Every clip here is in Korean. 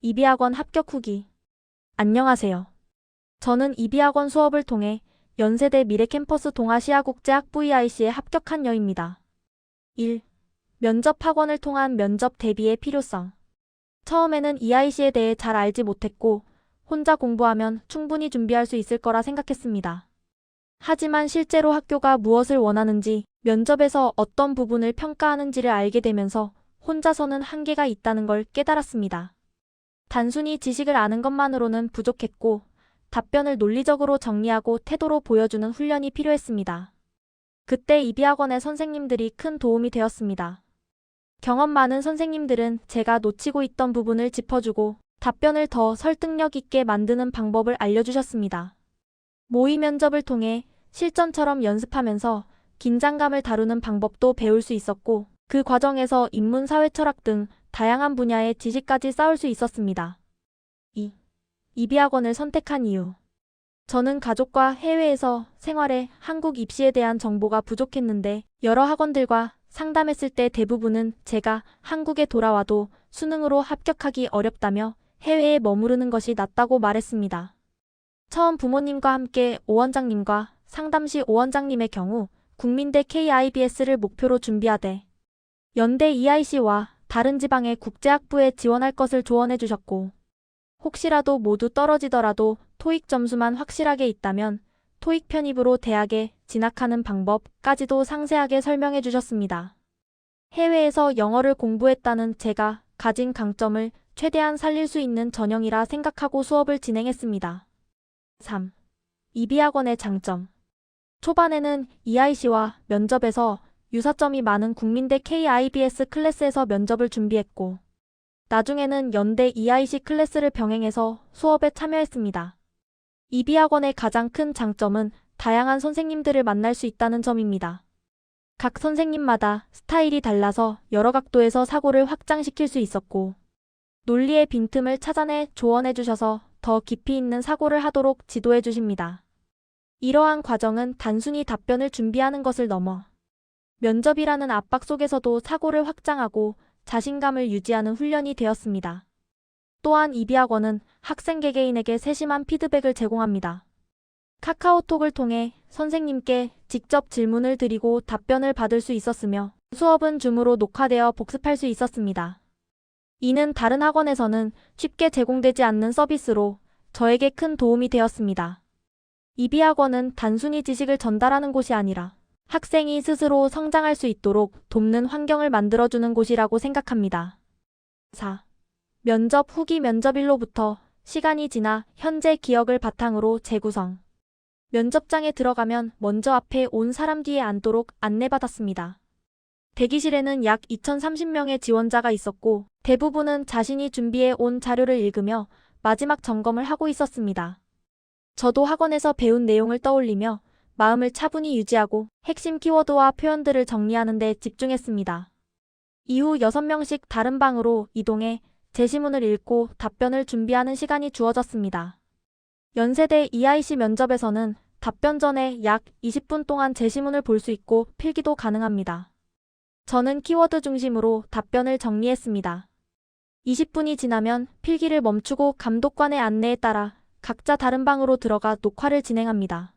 이비학원 합격 후기. 안녕하세요. 저는 이비학원 수업을 통해 연세대 미래캠퍼스 동아시아국제학 VIC에 합격한 여입니다. 1. 면접 학원을 통한 면접 대비의 필요성. 처음에는 EIC에 대해 잘 알지 못했고 혼자 공부하면 충분히 준비할 수 있을 거라 생각했습니다. 하지만 실제로 학교가 무엇을 원하는지, 면접에서 어떤 부분을 평가하는지를 알게 되면서 혼자서는 한계가 있다는 걸 깨달았습니다. 단순히 지식을 아는 것만으로는 부족했고 답변을 논리적으로 정리하고 태도로 보여주는 훈련이 필요했습니다. 그때 이비학원의 선생님들이 큰 도움이 되었습니다. 경험 많은 선생님들은 제가 놓치고 있던 부분을 짚어주고 답변을 더 설득력 있게 만드는 방법을 알려주셨습니다. 모의 면접을 통해 실전처럼 연습하면서 긴장감을 다루는 방법도 배울 수 있었고 그 과정에서 인문 사회 철학 등 다양한 분야의 지식까지 쌓을 수 있었습니다. 2. 이비학원을 선택한 이유. 저는 가족과 해외에서 생활해 한국 입시에 대한 정보가 부족했는데 여러 학원들과 상담했을 때 대부분은 제가 한국에 돌아와도 수능으로 합격하기 어렵다며 해외에 머무르는 것이 낫다고 말했습니다. 처음 부모님과 함께 오 원장님과 상담 시 오 원장님의 경우 국민대 KIBS를 목표로 준비하되 연대 EIC와 다른 지방의 국제학부에 지원할 것을 조언해 주셨고 혹시라도 모두 떨어지더라도 토익 점수만 확실하게 있다면 토익 편입으로 대학에 진학하는 방법까지도 상세하게 설명해 주셨습니다. 해외에서 영어를 공부했다는 제가 가진 강점을 최대한 살릴 수 있는 전형이라 생각하고 수업을 진행했습니다. 3. 이비학원의 장점. 초반에는 EIC와 면접에서 유사점이 많은 국민대 KIBS 클래스에서 면접을 준비했고 나중에는 연대 EIC 클래스를 병행해서 수업에 참여했습니다. 이비학원의 가장 큰 장점은 다양한 선생님들을 만날 수 있다는 점입니다. 각 선생님마다 스타일이 달라서 여러 각도에서 사고를 확장시킬 수 있었고 논리의 빈틈을 찾아내 조언해 주셔서 더 깊이 있는 사고를 하도록 지도해 주십니다. 이러한 과정은 단순히 답변을 준비하는 것을 넘어 면접이라는 압박 속에서도 사고를 확장하고 자신감을 유지하는 훈련이 되었습니다. 또한 이비학원은 학생 개개인에게 세심한 피드백을 제공합니다. 카카오톡을 통해 선생님께 직접 질문을 드리고 답변을 받을 수 있었으며 수업은 줌으로 녹화되어 복습할 수 있었습니다. 이는 다른 학원에서는 쉽게 제공되지 않는 서비스로 저에게 큰 도움이 되었습니다. 이비학원은 단순히 지식을 전달하는 곳이 아니라 학생이 스스로 성장할 수 있도록 돕는 환경을 만들어주는 곳이라고 생각합니다. 4. 면접 후기 면접일로부터 시간이 지나 현재 기억을 바탕으로 재구성. 면접장에 들어가면 먼저 앞에 온 사람 뒤에 앉도록 안내받았습니다. 대기실에는 약 2030명의 지원자가 있었고 대부분은 자신이 준비해 온 자료를 읽으며 마지막 점검을 하고 있었습니다. 저도 학원에서 배운 내용을 떠올리며 마음을 차분히 유지하고 핵심 키워드와 표현들을 정리하는 데 집중했습니다. 이후 6명씩 다른 방으로 이동해 제시문을 읽고 답변을 준비하는 시간이 주어졌습니다. 연세대 EIC 면접에서는 답변 전에 약 20분 동안 제시문을 볼 수 있고 필기도 가능합니다. 저는 키워드 중심으로 답변을 정리했습니다. 20분이 지나면 필기를 멈추고 감독관의 안내에 따라 각자 다른 방으로 들어가 녹화를 진행합니다.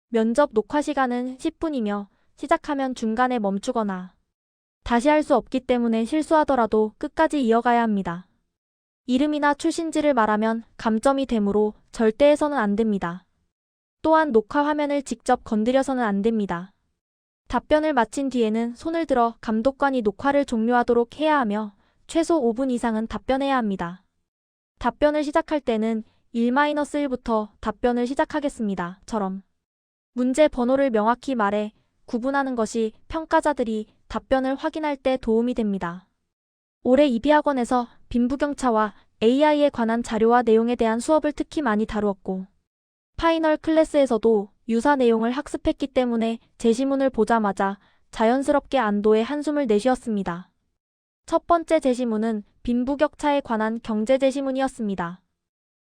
면접 녹화 시간은 10분이며 시작하면 중간에 멈추거나 다시 할 수 없기 때문에 실수하더라도 끝까지 이어가야 합니다. 이름이나 출신지를 말하면 감점이 되므로 절대 해서는 안 됩니다. 또한 녹화 화면을 직접 건드려서는 안 됩니다. 답변을 마친 뒤에는 손을 들어 감독관이 녹화를 종료하도록 해야 하며 최소 5분 이상은 답변해야 합니다. 답변을 시작할 때는 1-1부터 답변을 시작하겠습니다. 처럼 문제 번호를 명확히 말해 구분하는 것이 평가자들이 답변을 확인할 때 도움이 됩니다. 올해 이비학원에서 빈부격차와 AI에 관한 자료와 내용에 대한 수업을 특히 많이 다루었고 파이널 클래스에서도 유사 내용을 학습했기 때문에 제시문을 보자마자 자연스럽게 안도의 한숨을 내쉬었습니다. 첫 번째 제시문은 빈부격차에 관한 경제 제시문이었습니다.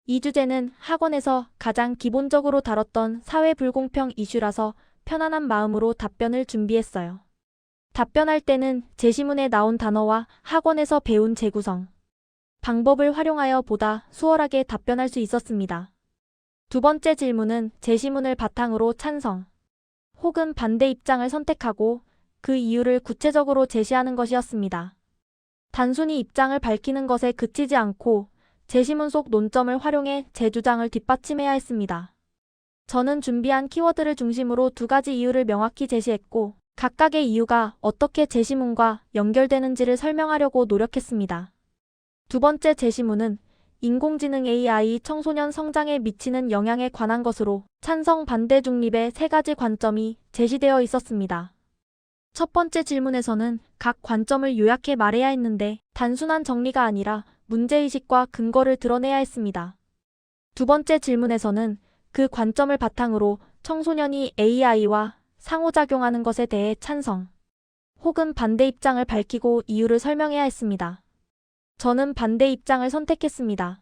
이 주제는 학원에서 가장 기본적으로 다뤘던 사회 불공평 이슈라서 편안한 마음으로 답변을 준비했어요. 답변할 때는 제시문에 나온 단어와 학원에서 배운 재구성, 방법을 활용하여 보다 수월하게 답변할 수 있었습니다. 두 번째 질문은 제시문을 바탕으로 찬성 혹은 반대 입장을 선택하고 그 이유를 구체적으로 제시하는 것이었습니다. 단순히 입장을 밝히는 것에 그치지 않고 제시문 속 논점을 활용해 제 주장을 뒷받침해야 했습니다. 저는 준비한 키워드를 중심으로 두 가지 이유를 명확히 제시했고 각각의 이유가 어떻게 제시문과 연결되는지를 설명하려고 노력했습니다. 두 번째 제시문은 인공지능 AI 청소년 성장에 미치는 영향에 관한 것으로 찬성 반대 중립의 세 가지 관점이 제시되어 있었습니다. 첫 번째 질문에서는 각 관점을 요약해 말해야 했는데 단순한 정리가 아니라 문제의식과 근거를 드러내야 했습니다. 두 번째 질문에서는 그 관점을 바탕으로 청소년이 AI와 상호작용하는 것에 대해 찬성 혹은 반대 입장을 밝히고 이유를 설명해야 했습니다. 저는 반대 입장을 선택했습니다.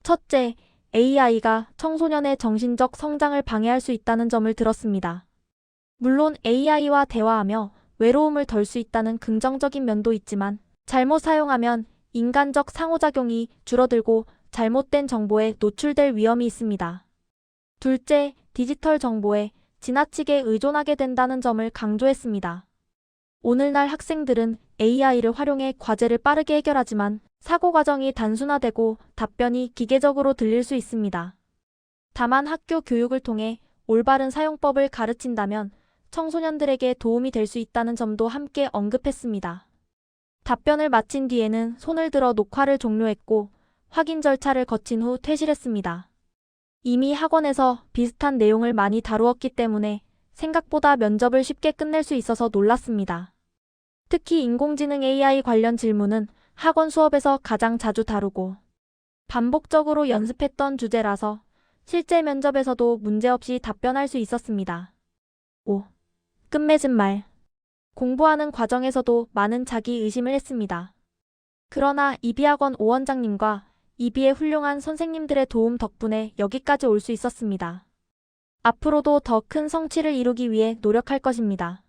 첫째, AI가 청소년의 정신적 성장을 방해할 수 있다는 점을 들었습니다. 물론 AI와 대화하며 외로움을 덜 수 있다는 긍정적인 면도 있지만 잘못 사용하면 인간적 상호작용이 줄어들고 잘못된 정보에 노출될 위험이 있습니다. 둘째, 디지털 정보에 지나치게 의존하게 된다는 점을 강조했습니다. 오늘날 학생들은 AI를 활용해 과제를 빠르게 해결하지만 사고 과정이 단순화되고 답변이 기계적으로 들릴 수 있습니다. 다만 학교 교육을 통해 올바른 사용법을 가르친다면 청소년들에게 도움이 될 수 있다는 점도 함께 언급했습니다. 답변을 마친 뒤에는 손을 들어 녹화를 종료했고 확인 절차를 거친 후 퇴실했습니다. 이미 학원에서 비슷한 내용을 많이 다루었기 때문에 생각보다 면접을 쉽게 끝낼 수 있어서 놀랐습니다. 특히 인공지능 AI 관련 질문은 학원 수업에서 가장 자주 다루고 반복적으로 연습했던 주제라서 실제 면접에서도 문제없이 답변할 수 있었습니다. 5. 끝맺은 말. 공부하는 과정에서도 많은 자기 의심을 했습니다. 그러나 이비학원 오원장님과 이비의 훌륭한 선생님들의 도움 덕분에 여기까지 올 수 있었습니다. 앞으로도 더 큰 성취를 이루기 위해 노력할 것입니다.